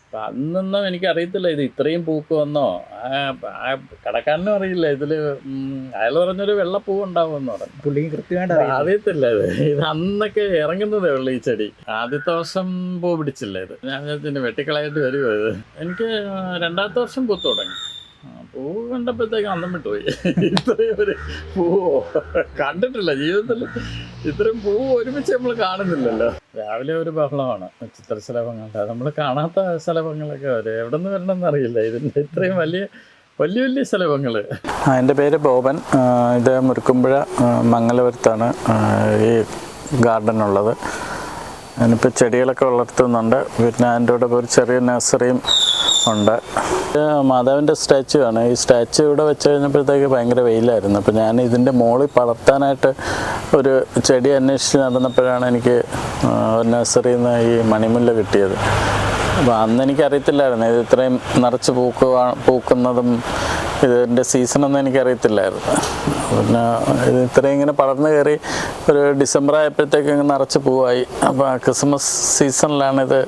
അപ്പം അന്നൊന്നും എനിക്കറിയത്തില്ല ഇത് ഇത്രയും പൂക്കുമെന്നോ. കടക്കാരനും അറിയില്ല ഇതിൽ. അയാൾ പറഞ്ഞൊരു വെള്ളപ്പൂവ് ഉണ്ടാവുമെന്ന് പറഞ്ഞു. പുള്ളിക്ക് കൃത്യമായിട്ട് അറിയത്തില്ല ഇത് അന്നൊക്കെ ഇറങ്ങുന്നതേ ഉള്ളൂ ഈ ചെടി. ആദ്യത്തെ വർഷം പൂ പിടിച്ചില്ല ഇത്. ഞാൻ വിചാരിച്ചു വെട്ടിക്കളയായിട്ട് വരുമോ ഇത്. എനിക്ക് രണ്ടാമത്തെ വർഷം പൂത്ത് തുടങ്ങി. പൂ കണ്ടപ്പോഴത്തേക്ക് അന്തം വിട്ടുപോയി. ഇത്രയും ഒരു പൂവോ കണ്ടിട്ടില്ല ജീവിതത്തിൽ. ഇത്രയും പൂവ് ഒരുമിച്ച് നമ്മൾ കാണുന്നില്ലല്ലോ. രാവിലെ ഒരു ബഹളമാണ് ചിത്രശലഭങ്ങളുടെ. നമ്മൾ കാണാത്ത ശലഭങ്ങളൊക്കെ വരും. എവിടെ നിന്ന് വരണമെന്ന് അറിയില്ല. ഇതിൻ്റെ ഇത്രയും വലിയ വലിയ വലിയ ശലഭങ്ങൾ. എൻ്റെ പേര് ബോബൻ. ഇത് മുരുക്കുമ്പുഴ മംഗലപുരത്താണ് ഈ ഗാർഡൻ ഉള്ളത്. ഞാനിപ്പോൾ ചെടികളൊക്കെ വളർത്തുന്നുണ്ട്. പിന്നെ അതിൻ്റെ കൂടെ ഒരു ചെറിയ നഴ്സറിയും ഉണ്ട്. മാതാവിൻ്റെ സ്റ്റാച്ചു ആണ്. ഈ സ്റ്റാച്ചു ഇവിടെ വെച്ച് കഴിഞ്ഞപ്പോഴത്തേക്ക് ഭയങ്കര വെയിലായിരുന്നു. അപ്പോൾ ഞാൻ ഇതിൻ്റെ മുകളിൽ വളർത്താനായിട്ട് ഒരു ചെടി അന്വേഷിച്ച് നടന്നപ്പോഴാണ് എനിക്ക് നഴ്സറിയിൽ നിന്ന് ഈ മണിമുല്ല കിട്ടിയത്. അപ്പോൾ അന്ന് എനിക്കറിയത്തില്ലായിരുന്നു ഇത് ഇത്രയും നിറച്ച് പൂക്കുന്നതും ഇതിൻ്റെ സീസണൊന്നും എനിക്കറിയത്തില്ലായിരുന്നു. പിന്നെ ഇത് ഇത്രയും ഇങ്ങനെ പടർന്നു കയറി ഒരു ഡിസംബർ ആയപ്പോഴത്തേക്ക് ഇങ്ങനെ നിറച്ച് പൂവായി. അപ്പോൾ ക്രിസ്മസ് സീസണിലാണിത്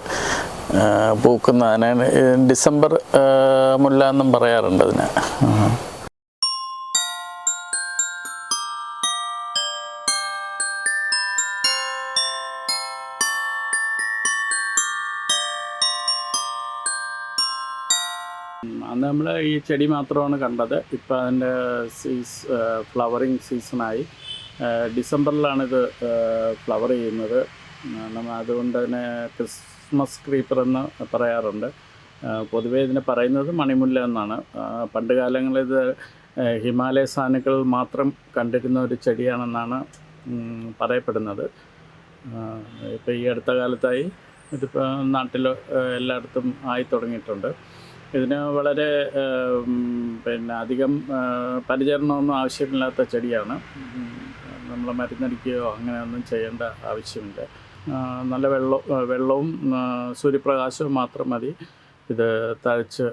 പൂക്കുന്നത്. അതിനാണ് ഡിസംബർ മുല്ല എന്നും പറയാറുണ്ട് അതിന്. അന്ന് നമ്മൾ ഈ ചെടി മാത്രമാണ് കണ്ടത്. ഇപ്പം അതിൻ്റെ ഫ്ലവറിങ് സീസണായി. ഡിസംബറിലാണിത് ഫ്ലവർ ചെയ്യുന്നത്. അതുകൊണ്ട് തന്നെ ക്രിസ്മസ് ക്രീപ്പർ എന്ന് പറയാറുണ്ട്. പൊതുവേ ഇതിനെ പറയുന്നത് മണിമുല്ല എന്നാണ്. പണ്ട് കാലങ്ങളിൽ ഇത് ഹിമാലയ സാനുക്കൾ മാത്രം കണ്ടിരുന്ന ഒരു ചെടിയാണെന്നാണ് പറയപ്പെടുന്നത്. ഇപ്പോൾ ഈ അടുത്ത കാലത്തായി ഇതിപ്പോൾ നാട്ടിൽ എല്ലായിടത്തും ആയി തുടങ്ങിയിട്ടുണ്ട്. ഇതിന് വളരെ അധികം പരിചരണമൊന്നും ആവശ്യമില്ലാത്ത ചെടിയാണ്. നമ്മൾ മരുന്നടിക്കുകയോ അങ്ങനെയൊന്നും ചെയ്യേണ്ട ആവശ്യമില്ല. നല്ല വെള്ളവും സൂര്യപ്രകാശവും മാത്രം മതി ഇത് തഴച്ച്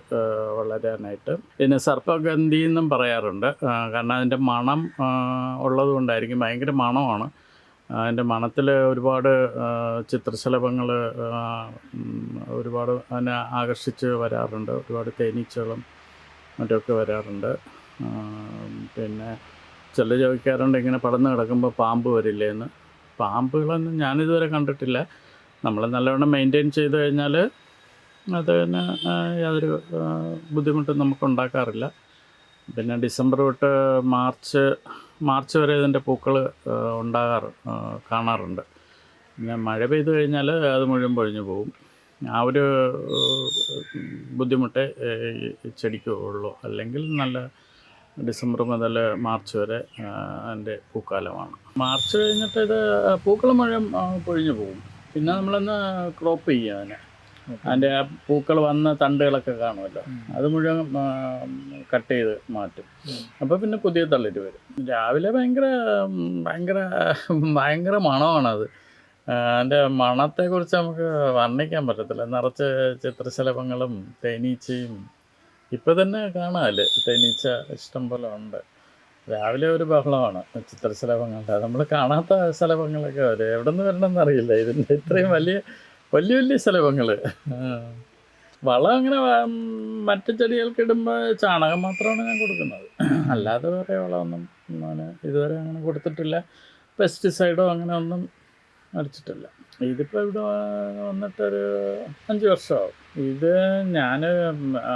വളരാനായിട്ട്. ഇതിന് സർപ്പഗന്ധി എന്നും പറയാറുണ്ട്. കാരണം അതിൻ്റെ മണം ഉള്ളത് കൊണ്ടായിരിക്കും. ഭയങ്കര മണമാണ്. അതിൻ്റെ മണത്തിൽ ഒരുപാട് ചിത്രശലഭങ്ങൾ ഒരുപാട് അതിനെ ആകർഷിച്ച് വരാറുണ്ട്. ഒരുപാട് തേനീച്ചകളും മറ്റൊക്കെ വരാറുണ്ട്. പിന്നെ ചില ചോദിക്കാറുണ്ട് ഇങ്ങനെ പടർന്ന് കിടക്കുമ്പോൾ പാമ്പ് വരില്ലേ എന്ന്. പാമ്പുകളൊന്നും ഞാനിതുവരെ കണ്ടിട്ടില്ല. നമ്മൾ നല്ലവണ്ണം മെയിൻറ്റെയിൻ ചെയ്ത് കഴിഞ്ഞാൽ അതിന് യാതൊരു ബുദ്ധിമുട്ടും നമുക്ക് ഉണ്ടാക്കാറില്ല. പിന്നെ ഡിസംബർ തൊട്ട് മാർച്ച് വരെ ഇതിൻ്റെ പൂക്കൾ കാണാറുണ്ട്. പിന്നെ മഴ പെയ്തു കഴിഞ്ഞാൽ അത് മുഴുവൻ പൊഴിഞ്ഞു പോകും. ആ ഒരു ബുദ്ധിമുട്ടേ ചെടിക്ക് ഉള്ളൂ. അല്ലെങ്കിൽ നല്ല ഡിസംബർ മുതൽ മാർച്ച് വരെ അതിൻ്റെ പൂക്കാലമാണ്. മാർച്ച് കഴിഞ്ഞിട്ട് ഇത് പൂക്കൾ മുഴുവൻ പൊഴിഞ്ഞു പോകും. പിന്നെ നമ്മളൊന്ന് ക്രോപ്പ് ചെയ്യുക അതിൻ്റെ ആ പൂക്കൾ വന്ന തണ്ടുകളൊക്കെ കാണുമല്ലോ, അത് മുഴുവൻ കട്ട് ചെയ്ത് മാറ്റും. അപ്പോൾ പിന്നെ പുതിയ തളിര് വരും. രാവിലെ ഭയങ്കര മണമാണത്. അതിൻ്റെ മണത്തെക്കുറിച്ച് നമുക്ക് വർണ്ണിക്കാൻ പറ്റത്തില്ല. നിറച്ച് ചിത്രശലഭങ്ങളും തേനീച്ചയും ഇപ്പോൾ തന്നെ കാണാമല്ലേ, തേനീച്ച ഇഷ്ടം പോലെ ഉണ്ട്. രാവിലെ ഒരു ബഹളമാണ് ചിത്രശലഭങ്ങളുടെ. നമ്മൾ കാണാത്ത ശലഭങ്ങളൊക്കെ വരും. എവിടെ നിന്ന് വരണമെന്ന് അറിയില്ല. ഇതിൻ്റെ ഇത്രയും വലിയ വലിയ ശലഭങ്ങൾ. വളം അങ്ങനെ മറ്റു ചെടികൾക്ക് ഇടുമ്പോൾ ചാണകം മാത്രമാണ് ഞാൻ കൊടുക്കുന്നത്. അല്ലാതെ വേറെ വളമൊന്നും ഞാൻ ഇതുവരെ അങ്ങനെ കൊടുത്തിട്ടില്ല. പെസ്റ്റിസൈഡോ അങ്ങനെ ഒന്നും അടിച്ചിട്ടില്ല. ഇതിപ്പോൾ ഇവിടെ വന്നിട്ടൊരു 5 വർഷമാവും. ഇത് ഞാൻ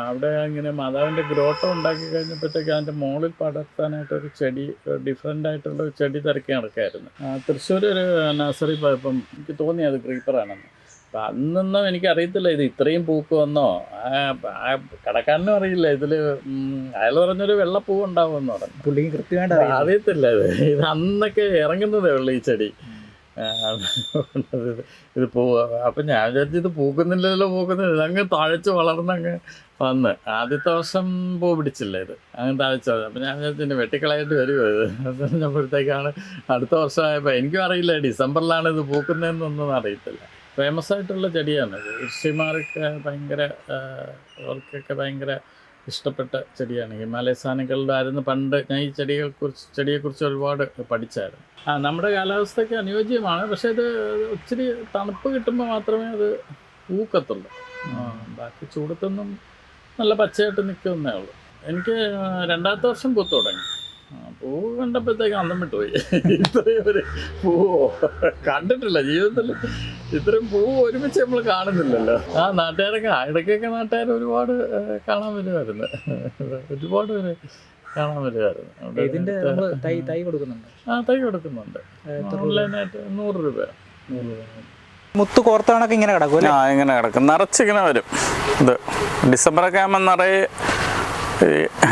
അവിടെ ഇങ്ങനെ മാതാവിൻ്റെ ഗ്രോട്ടോ ഉണ്ടാക്കി കഴിഞ്ഞപ്പോഴത്തേക്ക് അതിൻ്റെ മുകളിൽ പടർത്താനായിട്ടൊരു ചെടി, ഡിഫറെൻ്റ് ആയിട്ടുള്ള ഒരു ചെടി തിരക്കി നടക്കായിരുന്നു. തൃശ്ശൂർ ഒരു നഴ്സറി പോയപ്പം എനിക്ക് തോന്നി അത് ക്രീപ്പറാണെന്ന്. അപ്പം അന്നൊന്നും എനിക്കറിയത്തില്ല ഇത് ഇത്രയും പൂക്കുമെന്നോ. കടക്കാരനും അറിയില്ല ഇതിൽ. അയാൾ പറഞ്ഞൊരു വെള്ളപ്പൂവ് ഉണ്ടാവുമെന്ന് പറഞ്ഞു. പുള്ളിക്ക് കൃത്യമായിട്ട് അറിയത്തില്ല ഇത് അന്നൊക്കെ ഇറങ്ങുന്നതേ ഉള്ളൂ ഈ ചെടി. ഇത് അപ്പം ഞാൻ വിചാരിച്ചു ഇത് പൂക്കുന്നില്ലല്ലോ. ഇതങ്ങ് തഴച്ച് വളർന്നങ്ങ് വന്ന് ആദ്യത്തെ വർഷം പൂ പിടിച്ചില്ല ഇത്, അങ്ങ് തഴച്ചത്. അപ്പം ഞാൻ വിചാരിച്ചു വെട്ടിക്കളയായിട്ട് വരുമോ ഇത്. അത് പറഞ്ഞപ്പോഴത്തേക്കാണ് അടുത്ത വർഷമായപ്പോൾ എനിക്കും അറിയില്ല ഡിസംബറിലാണ് ഇത് പൂക്കുന്നതെന്നൊന്നും അറിയത്തില്ല. ഫേമസ് ആയിട്ടുള്ള ചെടിയാണ് ഇത്. ഋഷിമാർക്ക് അവർക്കൊക്കെ ഭയങ്കര ഇഷ്ടപ്പെട്ട ചെടിയാണ്. ഹിമാലയ സാനുക്കളുടെ ആയിരുന്നു പണ്ട്. ഞാൻ ഈ ചെടിയെക്കുറിച്ച് ഒരുപാട് പഠിച്ചായിരുന്നു. നമ്മുടെ കാലാവസ്ഥയ്ക്ക് അനുയോജ്യമാണ്. പക്ഷേ ഇത് ഒത്തിരി തണുപ്പ് കിട്ടുമ്പോൾ മാത്രമേ അത് പൂക്കത്തുള്ളൂ. ബാക്കി ചൂടത്തൊന്നും നല്ല പച്ചയായിട്ട് നിൽക്കുന്നേ ഉള്ളൂ. എനിക്ക് രണ്ടാമത്തെ വർഷം പൂത്ത് തുടങ്ങി. പൂവ് കണ്ടപ്പോഴത്തേക്ക് അന്തം വിട്ടുപോയി. ഇത്രയും ഒരു പൂവോ കണ്ടിട്ടില്ല ജീവിതത്തിൽ. ഇത്രയും പൂവ് ഒരുമിച്ച് നമ്മൾ കാണുന്നില്ലല്ലോ. നാട്ടുകാരൊക്കെ ഇടയ്ക്കൊക്കെ നാട്ടുകാർ ഒരുപാട് കാണാൻ വരുമായിരുന്നു. ഒരുപാട് പേര് കാണാൻ വരുമായിരുന്നു. ഇതിന്റെ തൈ കൊടുക്കുന്നുണ്ട്. തൈ കൊടുക്കുന്നുണ്ട്. ഓൺലൈനായിട്ട് 100 രൂപ. മുത്ത് കോർത്ത കണക്ക് ഇങ്ങനെ കിടക്കും. ഇങ്ങനെ കിടക്കും, നിറച്ചിങ്ങനെ വരും. ഇത് ഡിസംബറൊക്കെ ആകുമ്പോൾ നിറയെ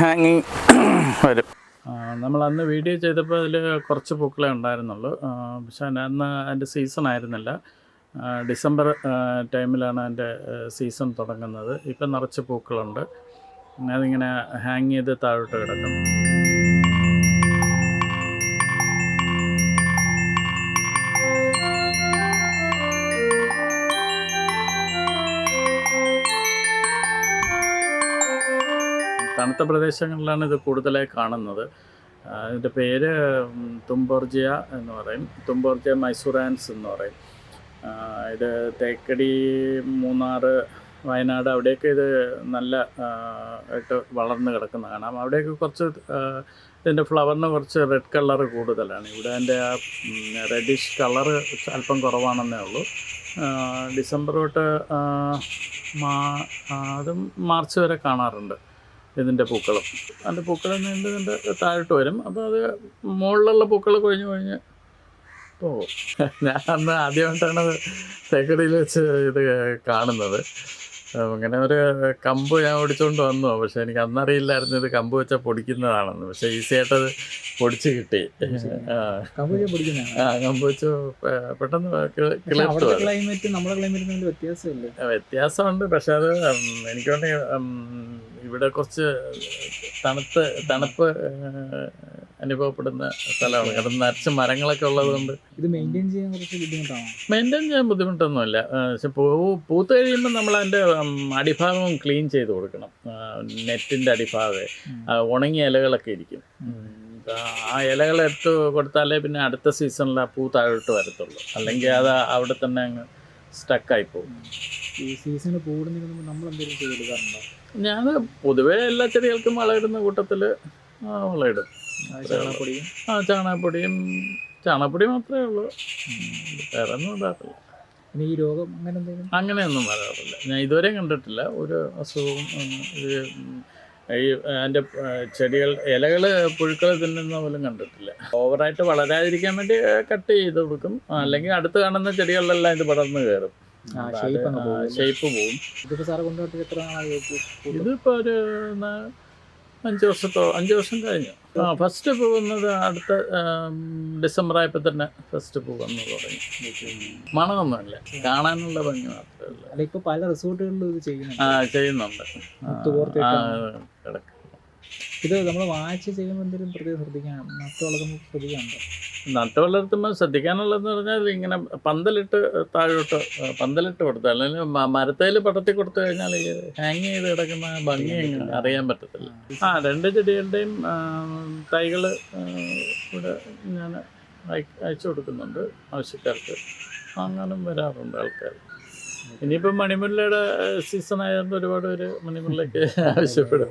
ഹാങ്ങിങ് വരും. നമ്മൾ അന്ന് വീഡിയോ ചെയ്തപ്പോൾ അതിൽ കുറച്ച് പൂക്കളെ ഉണ്ടായിരുന്നുള്ളൂ. പക്ഷേ അന്ന് അതിൻ്റെ സീസൺ ആയിരുന്നില്ല. ഡിസംബർ ടൈമിലാണ് അതിൻ്റെ സീസൺ തുടങ്ങുന്നത്. ഇപ്പം നിറച്ച് പൂക്കളുണ്ട്. അതിങ്ങനെ ഹാങ് ചെയ്ത് താഴോട്ട് കിടക്കും. തണുത്ത പ്രദേശങ്ങളിലാണ് ഇത് കൂടുതലായി കാണുന്നത്. ഇതിൻ്റെ പേര് തുമ്പോർജിയ എന്ന് പറയും. തുമ്പോർജിയ മൈസൂറാൻസ് എന്ന് പറയും. ഇത് തേക്കടി, മൂന്നാർ, വയനാട് അവിടെയൊക്കെ ഇത് നല്ല ആയിട്ട് വളർന്ന് കിടക്കുന്ന കാണാം. അവിടെയൊക്കെ കുറച്ച് ഇതിൻ്റെ ഫ്ലവറിന് കുറച്ച് റെഡ് കളറ് കൂടുതലാണ്. ഇവിടെ അതിൻ്റെ ആ റെഡിഷ് കളറ് അല്പം കുറവാണെന്നേ ഉള്ളൂ. ഡിസംബർ തൊട്ട് അത് മാർച്ച് വരെ കാണാറുണ്ട് ഇതിൻ്റെ പൂക്കളും. അതിൻ്റെ പൂക്കൾ നീണ്ട് താഴോട്ട് വരും. അപ്പോൾ അത് മുകളിലുള്ള പൂക്കൾ കൊഴിഞ്ഞ് പോകും. ഞാൻ അന്ന് ആദ്യമായിട്ടാണ് തേക്കടിയിൽ വെച്ച് ഇത് കാണുന്നത്. അങ്ങനെ ഒരു കമ്പ് ഞാൻ ഓടിച്ചുകൊണ്ട് വന്നു. പക്ഷെ എനിക്ക് അന്നറിയില്ലായിരുന്നു ഇത് കമ്പ് വെച്ചാൽ പൊടിക്കുന്നതാണെന്ന്. പക്ഷെ ഈസി ആയിട്ടത് പൊടിച്ച് കിട്ടി. കമ്പ് വെച്ച് പെട്ടെന്ന് വ്യത്യാസമുണ്ട്. പക്ഷെ അത് എനിക്ക് വേണ്ടി ഇവിടെ കുറച്ച് തണുപ്പ് അനുഭവപ്പെടുന്ന സ്ഥലമാണ്. കാരണം നിറച്ച് മരങ്ങളൊക്കെ ഉള്ളത് കൊണ്ട് ഇത് മെയിൻറ്റെയിൻ ചെയ്യാൻ കുറച്ച് ബുദ്ധിമുട്ടാണ്. മെയിൻറ്റെയിൻ ചെയ്യാൻ ബുദ്ധിമുട്ടൊന്നുമില്ല. പക്ഷെ പൂത്ത് കഴിയുമ്പോൾ നമ്മൾ അതിൻ്റെ അടിഭാഗം ക്ലീൻ ചെയ്ത് കൊടുക്കണം. നെറ്റിൻ്റെ അടിഭാഗം ഉണങ്ങിയ ഇലകളൊക്കെ ഇരിക്കും. ആ ഇലകൾ എടുത്ത് കൊടുത്താലേ പിന്നെ അടുത്ത സീസണിൽ ആ പൂ താഴോട്ട് വരത്തുള്ളൂ. അല്ലെങ്കിൽ അത് അവിടെ തന്നെ അങ്ങ് സ്റ്റക്കായി പോകും. ഈ സീസണ് കൂടുന്നതിന് നമ്മൾ എന്തെങ്കിലും ചെയ്ത് കൊടുക്കാറുണ്ടോ? ഞാൻ പൊതുവേ എല്ലാ ചെടികൾക്കും വളമിടുന്ന കൂട്ടത്തിൽ വളമിടും. ചാണകപ്പൊടി മാത്രമേ ഉള്ളൂ. വേറെ ഒന്നും ഇടാറില്ല. പിന്നെ ഈ രോഗം അങ്ങനെയൊന്നും വരാറില്ല. ഞാൻ ഇതുവരെ കണ്ടിട്ടില്ല ഒരു അസുഖവും. ഇത് ഈ അതിൻ്റെ ചെടികൾ ഇലകൾ പുഴുക്കൾ തിന്നുന്ന പോലും കണ്ടിട്ടില്ല. ഓവറായിട്ട് വളരാതിരിക്കാൻ വേണ്ടി കട്ട് ചെയ്ത് കൊടുക്കും. അല്ലെങ്കിൽ അടുത്ത് കാണുന്ന ചെടികളിലെല്ലാം ഇത് പടർന്ന് കയറും. ഷേപ്പ് പോവും. ഇതിപ്പോൾ ഒരു 5 വർഷം കഴിഞ്ഞു. ഫസ്റ്റ് പോകുന്നത് അടുത്ത ഡിസംബർ ആയപ്പോൾ തന്നെ ഫസ്റ്റ് പോകുന്നു തുടങ്ങി. മണമൊന്നുമില്ല, കാണാനുള്ള ഭംഗി മാത്രമേ ഉള്ളൂ. ഇപ്പൊ പല റിസോർട്ടുകളിലും ഇത് ചെയ്യുന്നുണ്ട്. ഇത് നമ്മൾ വാങ്ങിച്ച് ചെയ്യുമ്പോൾ എന്തെങ്കിലും പ്രത്യേകം ശ്രദ്ധിക്കണം? നട്ട് വളർത്തുമ്പോൾ ശ്രദ്ധിക്കാനുള്ളതെന്ന് പറഞ്ഞാൽ ഇങ്ങനെ പന്തലിട്ട് താഴോട്ട് പന്തലിട്ട് കൊടുത്താൽ, അല്ലെങ്കിൽ മരത്തേൽ പടർത്തി കൊടുത്തു കഴിഞ്ഞാൽ ഈ ഹാങ് ചെയ്ത് കിടക്കുന്ന ഭംഗി അറിയാൻ പറ്റത്തില്ല. 2 ചെടികളുടെയും തൈകൾ ഇവിടെ ഞാൻ അയച്ചു കൊടുക്കുന്നുണ്ട് ആവശ്യക്കാർക്ക്. വാങ്ങാനും വരാറുണ്ട് ആൾക്കാർ. ഇനിയിപ്പം മണിമുല്ലയുടെ സീസൺ ആയതുകൊണ്ട് ഒരുപാട് പേര് മണിമുല്ലയ്ക്ക് ആവശ്യപ്പെടും.